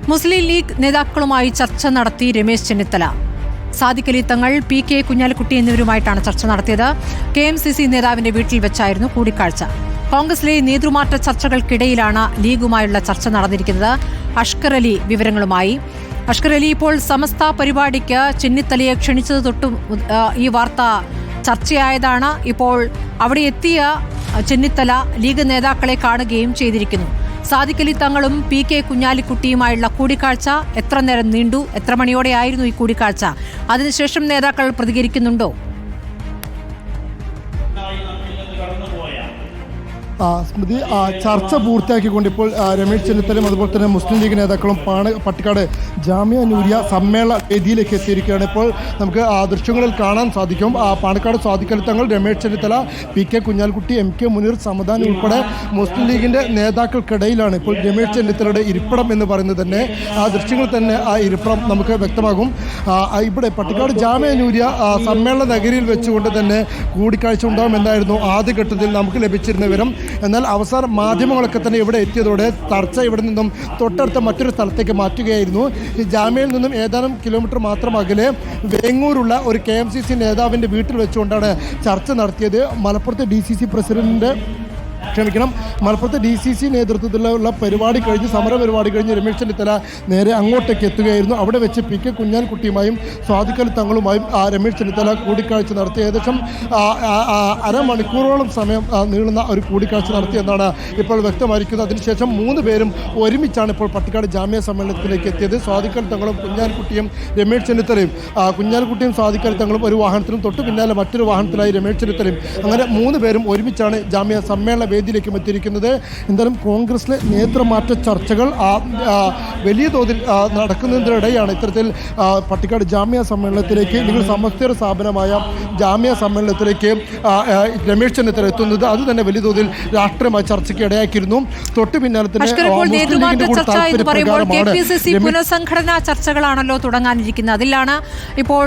മുസ്ലിം league നേതാക്കളുമായി ചർച്ച നടത്തി രമേശ് ചെന്നിത്തല. സാദിഖ് അലി തങ്ങൾ, PK കുഞ്ഞാലിക്കുട്ടി എന്നിവരുമായിട്ടാണ് ചർച്ച നടത്തിയത്. KMCC നേതാവിന്റെ വീട്ടിൽ വെച്ചായിരുന്നു കൂടിക്കാഴ്ച. കോൺഗ്രസിലെ നേതൃമാറ്റ ചർച്ചകൾക്കിടയിലാണ് ലീഗുമായുള്ള ചർച്ച നടന്നിരിക്കുന്നത്. അഷ്കർ അലി വിവരങ്ങളുമായി. അഷ്കർ അലി, ഇപ്പോൾ സമസ്ത പരിപാടിക്ക് ചെന്നിത്തലയെ ക്ഷണിച്ചത് തൊട്ടും ഈ വാർത്ത ചർച്ചയായതാണ്. ഇപ്പോൾ അവിടെ എത്തിയ ചെന്നിത്തല ലീഗ് നേതാക്കളെ കാണുകയും ചെയ്തിരിക്കുന്നു. സാദിഖ് അലി തങ്ങളും PK കുഞ്ഞാലിക്കുട്ടിയുമായുള്ള കൂടിക്കാഴ്ച എത്ര നേരം നീണ്ടു? എത്ര മണിയോടെയായിരുന്നു ഈ കൂടിക്കാഴ്ച? അതിനുശേഷം നേതാക്കൾ പ്രതികരിക്കുന്നുണ്ടോ? സ്മൃതി, ചർച്ച പൂർത്തിയാക്കിക്കൊണ്ട് ഇപ്പോൾ രമേശ് ചെന്നിത്തലയും അതുപോലെ തന്നെ മുസ്ലിം ലീഗ് നേതാക്കളും പട്ടിക്കാട് ജാമിയ നൂരിയ സമ്മേളന വേദിയിലേക്ക് എത്തിയിരിക്കുകയാണ്. ഇപ്പോൾ നമുക്ക് ദൃശ്യങ്ങളിൽ കാണാൻ സാധിക്കും. പാണക്കാട് സാദിഖ് അലി തങ്ങൾ, രമേശ് ചെന്നിത്തല, PK കുഞ്ഞാലിക്കുട്ടി, MK മുനീർ, സമദാനി ഉൾപ്പെടെ മുസ്ലിം ലീഗിൻ്റെ നേതാക്കൾക്കിടയിലാണ് ഇപ്പോൾ രമേശ് ചെന്നിത്തലയുടെ ഇരിപ്പിടം എന്ന് പറയുന്നത് തന്നെ. ആ ദൃശ്യങ്ങൾ തന്നെ ആ ഇരിപ്പിടം നമുക്ക് വ്യക്തമാകും. ഇവിടെ പട്ടിക്കാട് ജാമിയ നൂരിയ സമ്മേളന നഗരിയിൽ വെച്ചുകൊണ്ട് തന്നെ കൂടിക്കാഴ്ച ഉണ്ടാകുമെന്നായിരുന്നു ആദ്യഘട്ടത്തിൽ നമുക്ക് ലഭിച്ചിരുന്ന വിവരം. എന്നാൽ അവസാനം മാധ്യമങ്ങളൊക്കെ തന്നെ ഇവിടെ എത്തിയതോടെ ചർച്ച ഇവിടെ നിന്നും തൊട്ടടുത്ത മറ്റൊരു സ്ഥലത്തേക്ക് മാറ്റുകയായിരുന്നു. ഈ ജാമ്യയിൽ നിന്നും ഏതാനും കിലോമീറ്റർ മാത്രം അകലെ വേങ്ങൂരുള്ള ഒരു KMCC നേതാവിൻ്റെ വീട്ടിൽ വെച്ചുകൊണ്ടാണ് ചർച്ച നടത്തിയത്. മലപ്പുറത്തെ മലപ്പുറത്തെ DCC നേതൃത്വത്തിലുള്ള പരിപാടി കഴിഞ്ഞ്, സമര പരിപാടി കഴിഞ്ഞ് രമേശ് ചെന്നിത്തല നേരെ അങ്ങോട്ടേക്ക് എത്തുകയായിരുന്നു. അവിടെ വെച്ച് PK കുഞ്ഞാലിക്കുട്ടിയുമായും സാദിഖ് അലി തങ്ങളുമായും രമേശ് ചെന്നിത്തല കൂടിക്കാഴ്ച നടത്തി. ഏകദേശം അരമണിക്കൂറോളം സമയം നീളുന്ന ഒരു കൂടിക്കാഴ്ച നടത്തിയെന്നാണ് ഇപ്പോൾ വ്യക്തമായിരിക്കുന്നത്. അതിനുശേഷം 3 പേരും ഒരുമിച്ചാണ് ഇപ്പോൾ പട്ടിക്കാട് ജാമ്യ സമ്മേളനത്തിലേക്ക് എത്തിയത്. സാദിഖ് അലി തങ്ങളും കുഞ്ഞാലിക്കുട്ടിയും രമേശ് ചെന്നിത്തലയും, കുഞ്ഞാലിക്കുട്ടിയും സാദിഖ് അലി തങ്ങളും ഒരു വാഹനത്തിലും തൊട്ടു പിന്നാലെ മറ്റൊരു വാഹനത്തിലായി രമേശ് ചെന്നിത്തലയും, അങ്ങനെ 3 പേരും ഒരുമിച്ചാണ് ജാമ്യ സമ്മേളന വേദിയിലേക്കും എത്തിയിരിക്കുന്നത്. എന്തായാലും കോൺഗ്രസിലെ നേതൃമാറ്റ ചർച്ചകൾ വലിയ തോതിൽ നടക്കുന്നതിനിടെയാണ് ഇത്തരത്തിൽ പട്ടിക്കാട് ജാമ്യ സമ്മേളനത്തിലേക്ക്, നിങ്ങൾ സമസ്തയുടെ സ്ഥാപനമായ ജാമ്യ സമ്മേളനത്തിലേക്ക് രമേശ് ചെന്നിത്തല എത്തുന്നത്. അത് തന്നെ വലിയ തോതിൽ രാഷ്ട്രീയമായ ചർച്ചയ്ക്ക് ഇടയാക്കിയിരുന്നു. തൊട്ടു പിന്നാലെ തന്നെ KPCC പുനഃസംഘടനാ ചർച്ചകളാണല്ലോ തുടങ്ങാനിരിക്കുന്നത്. അതിലാണ് ഇപ്പോൾ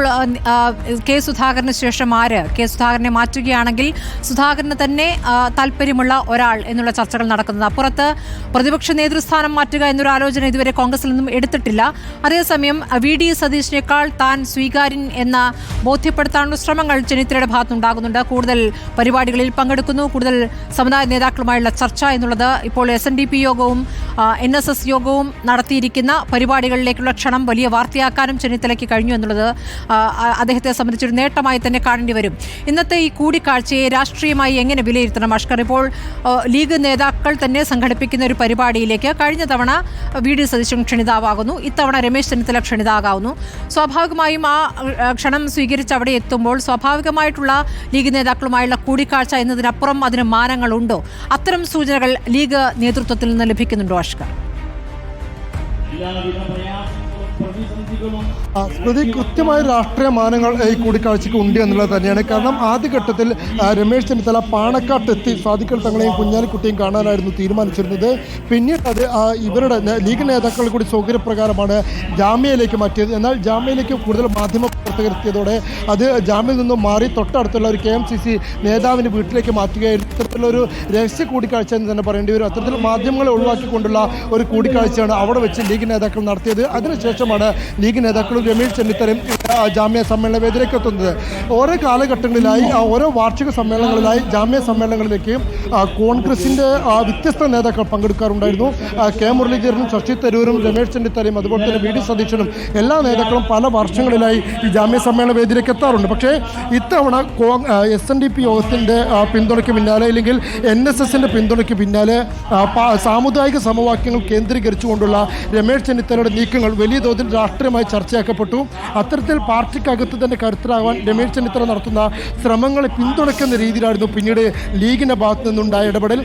K സുധാകരന് ശേഷം K സുധാകരനെ മാറ്റുകയാണെങ്കിൽ സുധാകരന് തന്നെ താല്പര്യമുള്ള ഒരാൾ എന്നുള്ള ചർച്ചകൾ നടക്കുന്നത്. അപ്പുറത്ത് പ്രതിപക്ഷ നേതൃസ്ഥാനം മാറ്റുക എന്നൊരു ആലോചന ഇതുവരെ കോൺഗ്രസിൽ നിന്നും എടുത്തിട്ടില്ല. അതേസമയം VD സതീഷിനേക്കാൾ താൻ സ്വീകാര്യൻ എന്ന ബോധ്യപ്പെടുത്താനുള്ള ശ്രമങ്ങൾ ചെന്നിത്തലയുടെ ഭാഗത്തുനിന്നുണ്ടാകുന്നുണ്ട്. കൂടുതൽ പരിപാടികളിൽ പങ്കെടുക്കുന്നു, കൂടുതൽ സമുദായ നേതാക്കളുമായുള്ള ചർച്ച എന്നുള്ളത് ഇപ്പോൾ SNDP യോഗവും NSS യോഗവും നടത്തിയിരിക്കുന്ന പരിപാടികളിലേക്കുള്ള ക്ഷണം വലിയ വാർത്തയാക്കാനും ചെന്നിത്തലയ്ക്ക് കഴിഞ്ഞു എന്നുള്ളത് അദ്ദേഹത്തെ സംബന്ധിച്ചൊരു നേട്ടമായി തന്നെ കാണേണ്ടി വരും. ഇന്നത്തെ ഈ കൂടിക്കാഴ്ചയെ രാഷ്ട്രീയമായി എങ്ങനെ വിലയിരുത്തണം അഷ്കർ? ഇപ്പോൾ ലീഗ് നേതാക്കൾ തന്നെ സംഘടിപ്പിക്കുന്ന ഒരു പരിപാടിയിലേക്ക് കഴിഞ്ഞ തവണ VD സതീശൻ ക്ഷണിതാവാകുന്നു, ഇത്തവണ രമേശ് ചെന്നിത്തല ക്ഷണിതാകാവുന്നു. സ്വാഭാവികമായും ആ ക്ഷണം സ്വീകരിച്ച് അവിടെ എത്തുമ്പോൾ സ്വാഭാവികമായിട്ടുള്ള ലീഗ് നേതാക്കളുമായുള്ള കൂടിക്കാഴ്ച എന്നതിനപ്പുറം അതിന് മാനങ്ങളുണ്ടോ? അത്തരം സൂചനകൾ ലീഗ് നേതൃത്വത്തിൽ നിന്ന് ലഭിക്കുന്നുണ്ടോ അഷ്കർ? സ്മൃതി, കൃത്യമായ രാഷ്ട്രീയ മാനങ്ങൾ ഈ കൂടിക്കാഴ്ചയ്ക്ക് ഉണ്ട് എന്നുള്ളത് തന്നെയാണ്. കാരണം ആദ്യഘട്ടത്തിൽ രമേശ് ചെന്നിത്തല പാണക്കാട്ടെത്തി സാദിഖ് അലി തങ്ങളെയും കുഞ്ഞാലിക്കുട്ടിയും കാണാനായിരുന്നു തീരുമാനിച്ചിരുന്നത്. പിന്നീട് അത് ഇവരുടെ ലീഗ് നേതാക്കളുടെ കൂടി സൗകര്യപ്രകാരമാണ് ജാമ്യയിലേക്ക് മാറ്റിയത്. എന്നാൽ ജാമ്യയിലേക്ക് കൂടുതൽ മാധ്യമ പ്രവർത്തകരെത്തിയതോടെ അത് ജാമ്യയിൽ നിന്നും മാറി തൊട്ടടുത്തുള്ള ഒരു KMCC നേതാവിൻ്റെ വീട്ടിലേക്ക് മാറ്റുകയായിരുന്നു. ഇത്തരത്തിലൊരു രഹസ്യ കൂടിക്കാഴ്ച എന്ന് തന്നെ പറയേണ്ടി വരും. അത്തരത്തിൽ മാധ്യമങ്ങളെ ഒഴിവാക്കിക്കൊണ്ടുള്ള ഒരു കൂടിക്കാഴ്ചയാണ് അവിടെ വെച്ച് ലീഗ് നേതാക്കൾ നടത്തിയത്. അതിനുശേഷമാണ് ലീഗ് നേതാക്കളും രമേശ് ചെന്നിത്തലയും ജാമ്യ സമ്മേളന വേദിയിലേക്ക് എത്തുന്നത്. ഓരോ കാലഘട്ടങ്ങളിലായി, ഓരോ വാർഷിക സമ്മേളനങ്ങളിലായി ജാമ്യ സമ്മേളനങ്ങളിലേക്ക് കോൺഗ്രസിൻ്റെ വ്യത്യസ്ത നേതാക്കൾ പങ്കെടുക്കാറുണ്ടായിരുന്നു. K മുരളീധരനും ശശി തരൂരും രമേശ് ചെന്നിത്തലയും അതുപോലെ തന്നെ VD സതീശനും എല്ലാ നേതാക്കളും പല വർഷങ്ങളിലായി ഈ ജാമ്യ സമ്മേളന വേദിയിലേക്ക് എത്താറുണ്ട്. പക്ഷേ ഇത്തവണ SNDP യോഗത്തിൻ്റെ പിന്തുണയ്ക്ക് പിന്നാലെ, അല്ലെങ്കിൽ NSSൻ്റെ പിന്തുണയ്ക്ക് പിന്നാലെ സാമുദായിക സമവാക്യങ്ങൾ കേന്ദ്രീകരിച്ചുകൊണ്ടുള്ള രമേശ് ചെന്നിത്തലയുടെ നീക്കങ്ങൾ വലിയ തോതിൽ രാഷ്ട്രീയമായി ചർച്ചയാക്കപ്പെട്ടു. അത്തരത്തിൽ പാർട്ടിക്കകത്ത് തന്നെ കരുത്തരാകാൻ രമേശ് ചെന്നിത്തല നടത്തുന്ന ശ്രമങ്ങളെ പിന്തുണയ്ക്കുന്ന രീതിയിലായിരുന്നു പിന്നീട് ലീഗിൻ്റെ ഭാഗത്തു നിന്നുണ്ടായ ഇടപെടൽ.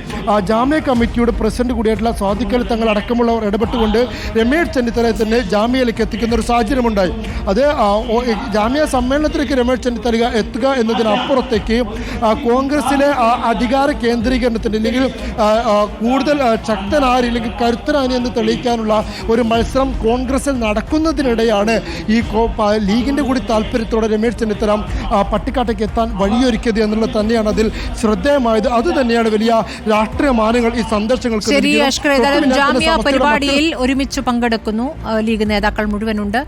ജാമ്യ കമ്മിറ്റിയുടെ പ്രസിഡന്റ് കൂടിയായിട്ടുള്ള സാദിഖ് അലി തങ്ങൾ അടക്കമുള്ളവർ ഇടപെട്ടുകൊണ്ട് രമേശ് ചെന്നിത്തലയെ തന്നെ ജാമ്യയിലേക്ക് എത്തിക്കുന്ന ഒരു സാഹചര്യമുണ്ടായി. അത് ജാമ്യ സമ്മേളനത്തിലേക്ക് രമേശ് ചെന്നിത്തല എത്തുക എന്നതിനപ്പുറത്തേക്ക് കോൺഗ്രസിലെ അധികാര കേന്ദ്രീകരണത്തിന്, അല്ലെങ്കിൽ കൂടുതൽ ശക്തനാരി അല്ലെങ്കിൽ കരുത്തനാരി എന്ന് തെളിയിക്കാനുള്ള ഒരു മത്സരം കോൺഗ്രസിൽ നടക്കുന്നതിനിടെയാണ് ഈ ലീഗിൻ്റെ കൂടി താല്പര്യത്തോടെ രമേശ് ചെന്നിത്തല പട്ടിക്കാട്ടേക്ക് എത്താൻ വഴിയൊരുക്കിയത് എന്നുള്ളത് തന്നെയാണ് അതിൽ ശ്രദ്ധേയമായത്. അത് തന്നെയാണ് വലിയ രാഷ്ട്രീയ മാനങ്ങൾ ഈ സന്ദർശനങ്ങൾക്ക്. ശരി അഷ്കർ, ഏതായാലും ജാമ്യ പരിപാടിയിൽ ഒരുമിച്ച് പങ്കെടുക്കുന്നു ലീഗ് നേതാക്കൾ മുഴുവനുണ്ട്.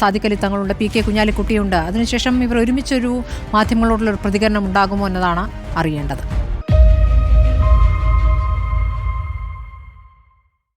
സാദിഖ് അലി തങ്ങളുണ്ട്, പി കെ കുഞ്ഞാലിക്കുട്ടിയുണ്ട്. അതിനുശേഷം ഇവർ ഒരുമിച്ചൊരു മാധ്യമങ്ങളോടുള്ള ഒരു പ്രതികരണം ഉണ്ടാകുമോ എന്നതാണ് അറിയേണ്ടത്.